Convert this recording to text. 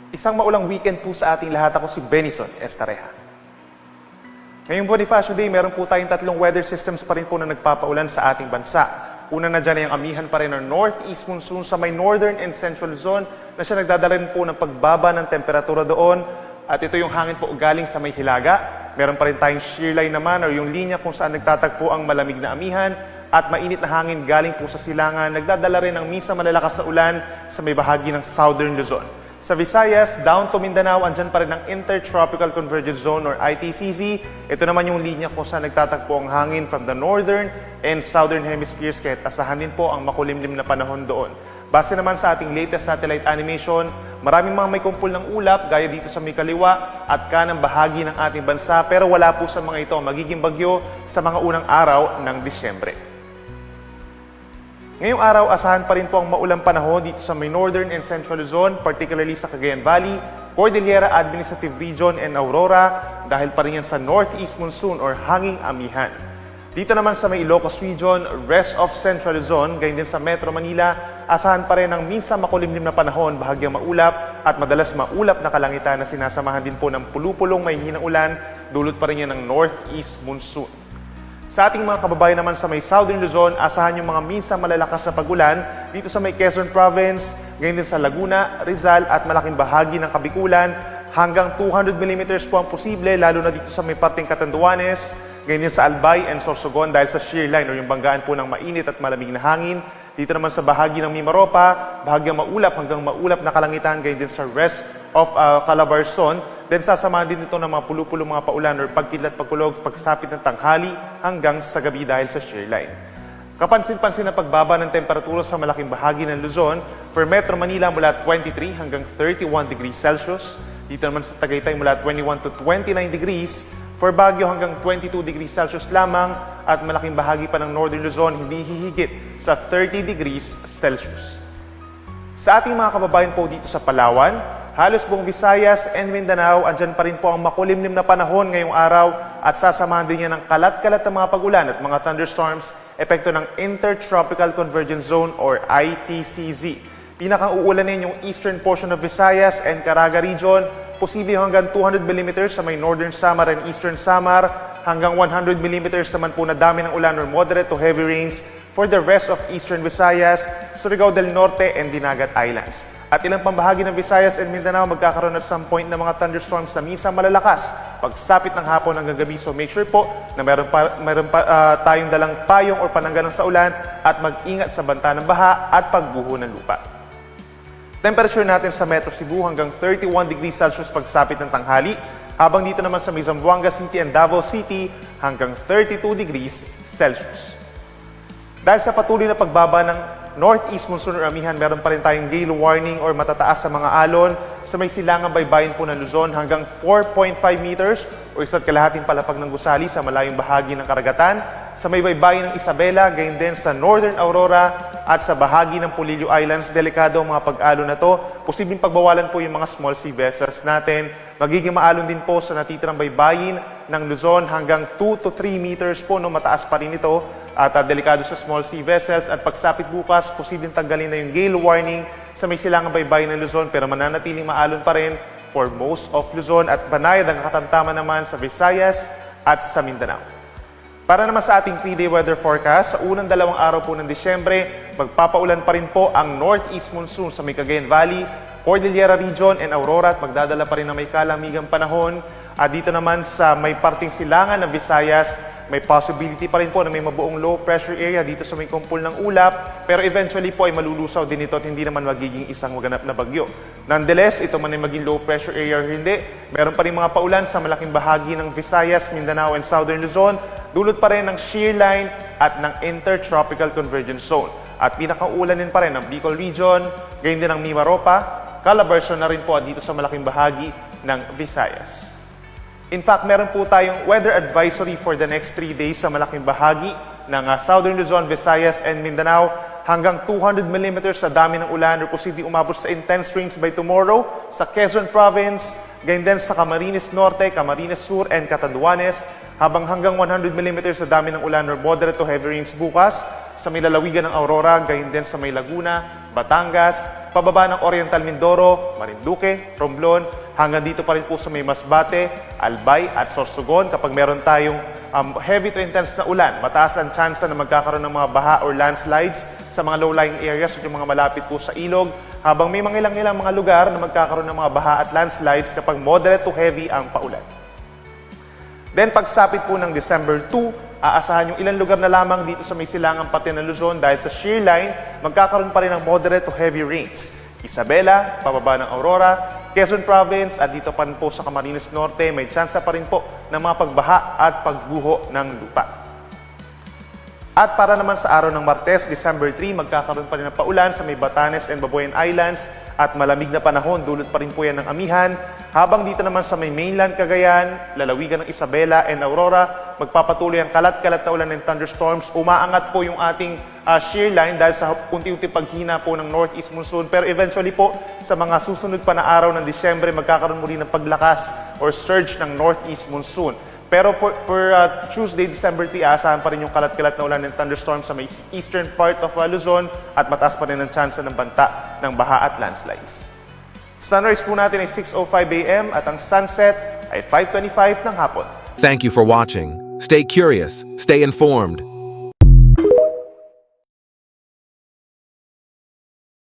Isang maulang weekend po sa ating lahat. Ako si Benison Estareja. Ngayong Bonifacio Day, meron po tayong tatlong weather systems pa rin po na nagpapaulan sa ating bansa. Una na dyan ay ang amihan pa rin ng northeast monsoon sa may northern and central zone na siya nagdadala rin po ng pagbaba ng temperatura doon. At ito yung hangin po galing sa may hilaga. Meron pa rin tayong shear line naman o yung linya kung saan nagtatagpo ang malamig na amihan. At mainit na hangin galing po sa silangan, nagdadala rin ng minsan malalakas na ulan sa may bahagi ng southern Luzon. Sa Visayas, down to Mindanao, andyan pa rin ang Intertropical Convergence Zone or ITCZ. Ito naman yung linya kung saan nagtatagpo ang hangin from the northern and southern hemispheres, kaya asahan din po ang makulimlim na panahon doon. Base naman sa ating latest satellite animation, maraming mga may kumpul ng ulap gaya dito sa may kaliwa at kanang bahagi ng ating bansa, pero wala po sa mga ito magiging bagyo sa mga unang araw ng Disyembre. Ngayong araw, asahan pa rin po ang maulang panahon dito sa may northern and central Luzon, particularly sa Cagayan Valley, Cordillera Administrative Region and Aurora, dahil pa rin yan sa northeast monsoon or hanging amihan. Dito naman sa may Ilocos Region, rest of central Luzon, gayon din sa Metro Manila, asahan pa rin ang minsan makulimlim na panahon, bahagyang maulap at madalas maulap na kalangitan na sinasamahan din po ng pulupulong may hinang ulan, dulot pa rin yan ng northeast monsoon. Sa ating mga kababayan naman sa may Southern Luzon, asahan yung mga minsan malalakas na pagulan dito sa may Quezon Province, ngayon din sa Laguna, Rizal at malaking bahagi ng Kabikulan. Hanggang 200 mm po ang posible, lalo na dito sa may parting Catanduanes, ngayon din sa Albay and Sorsogon dahil sa shear line o yung banggaan po ng mainit at malamig na hangin. Dito naman sa bahagi ng Mimaropa, bahagyang maulap hanggang maulap na kalangitan, ngayon din sa rest of Calabarzon. Then sasamahan din ito ng mga pulupulong mga paulan or pagkidlat pagkulog, pagsapit ng tanghali hanggang sa gabi dahil sa shear line. Kapansin-pansin na pagbaba ng temperatura sa malaking bahagi ng Luzon for Metro Manila mula 23 hanggang 31 degrees Celsius. Dito naman sa Tagaytay mula 21 to 29 degrees. For Baguio hanggang 22 degrees Celsius lamang at malaking bahagi pa ng Northern Luzon hindi hihigit sa 30 degrees Celsius. Sa ating mga kababayan po dito sa Palawan, halos buong Visayas and Mindanao, andyan pa rin po ang makulimlim na panahon ngayong araw at sasamahan din niya ng kalat-kalat na mga pagulan at mga thunderstorms, epekto ng Intertropical Convergence Zone or ITCZ. Pinakang uulanin yung eastern portion of Visayas and Caraga region, posible hanggang 200 mm sa may northern Samar and eastern Samar, hanggang 100 mm naman po na dami ng ulan or moderate to heavy rains for the rest of eastern Visayas, Surigao del Norte and Dinagat Islands. At ilang pambahagi ng Visayas and Mindanao magkakaroon at some point ng mga thunderstorms na minsan malalakas pagsapit ng hapon hanggang gabi. So make sure po na meron pa tayong dalang payong o pananggalang sa ulan at mag-ingat sa banta ng baha at pagguho ng lupa. Temperature natin sa Metro Cebu hanggang 31 degrees Celsius pagsapit ng tanghali, habang dito naman sa Zamboanga City and Davao City hanggang 32 degrees Celsius. Dahil sa patuloy na pagbaba ng northeast monsoon or amihan, meron pa rin tayong gale warning or matataas sa mga alon sa may silangang baybayin po ng Luzon hanggang 4.5 meters o 1.5 palapag ng gusali sa malayong bahagi ng karagatan, sa may baybayin ng Isabela, gayon din sa Northern Aurora at sa bahagi ng Polillo Islands. Delikado ang mga pag-alon na to. Posibleng pagbawalan po yung mga small sea vessels natin. Magiging maalon din po sa natitirang baybayin ng Luzon hanggang 2 to 3 meters po, no, mataas pa rin ito. At delikado sa small sea vessels at pagsapit bukas, posibleng tanggalin na yung gale warning sa may silangang baybayin ng Luzon pero mananatiling maalon pa rin for most of Luzon at banayad ang katamtaman naman sa Visayas at sa Mindanao. Para naman sa ating 3-day weather forecast, sa unang 2 araw po ng Disyembre, magpapaulan pa rin po ang northeast monsoon sa may Cagayan Valley, Cordillera Region and Aurora at magdadala pa rin ng may kalamigang panahon. At dito naman sa may parting silangan ng Visayas, may possibility pa rin po na may mabuong low pressure area dito sa may kumpul ng ulap, pero eventually po ay malulusaw din ito at hindi naman magiging isang maganap na bagyo. Nonetheless, ito man ay maging low pressure area o hindi, meron pa rin mga paulan sa malaking bahagi ng Visayas, Mindanao and Southern Luzon, dulot pa rin ng shear line at ng Intertropical Convergence Zone. At pinakaulanin pa rin ng Bicol Region, gayon din ng Mimaropa, Calabarzon na rin po dito sa malaking bahagi ng Visayas. In fact, meron po tayong weather advisory for the next 3 days sa malaking bahagi ng Southern Luzon, Visayas and Mindanao. Hanggang 200 mm sa dami ng ulan or posibleng umabot sa intense rains by tomorrow sa Quezon Province, gayon din sa Camarines Norte, Camarines Sur and Catanduanes. Habang hanggang 100 mm sa dami ng ulan or moderate to heavy rains bukas sa may lalawigan ng Aurora, gayon din sa may Laguna, Batangas, pababa ng Oriental Mindoro, Marinduque, Romblon, hanggang dito pa rin po sa may Masbate, Albay at Sorsogon. Kapag meron tayong heavy to intense na ulan, mataas ang chance na magkakaroon ng mga baha or landslides sa mga low-lying areas at yung mga malapit po sa ilog. Habang may mga ilang mga lugar na magkakaroon ng mga baha at landslides kapag moderate to heavy ang paulan. Then pagsapit po ng December 2, aasahan yung ilang lugar na lamang dito sa may silangang pati ng Luzon dahil sa shear line, magkakaroon pa rin ng moderate to heavy rains. Isabela, pababa ng Aurora, Quezon Province at dito pa rin po sa Camarines Norte, may tsansa pa rin po ng mga pagbaha at pagguho ng lupa. At para naman sa araw ng Martes, December 3, magkakaroon pa rin ng paulan sa may Batanes and Babuyan Islands at malamig na panahon, dulot pa rin po yan ng amihan. Habang dito naman sa may mainland Cagayan, lalawigan ng Isabela and Aurora, magpapatuloy ang kalat-kalat na ulan and thunderstorms. Umaangat po yung ating shear line dahil sa unti-unti paghina po ng northeast monsoon. Pero eventually po, sa mga susunod pa na araw ng Disyembre, magkakaroon muli ng paglakas or surge ng northeast monsoon. Pero for Tuesday, December 3, asahan pa rin yung kalat-kalat na ulan and thunderstorms sa may eastern part of Luzon at mataas pa rin ang tsansa ng banta ng baha at landslides. Sunrise po natin ay 6:05 a.m. at ang sunset ay 5:25 ng hapon. Thank you for watching. Stay curious, stay informed,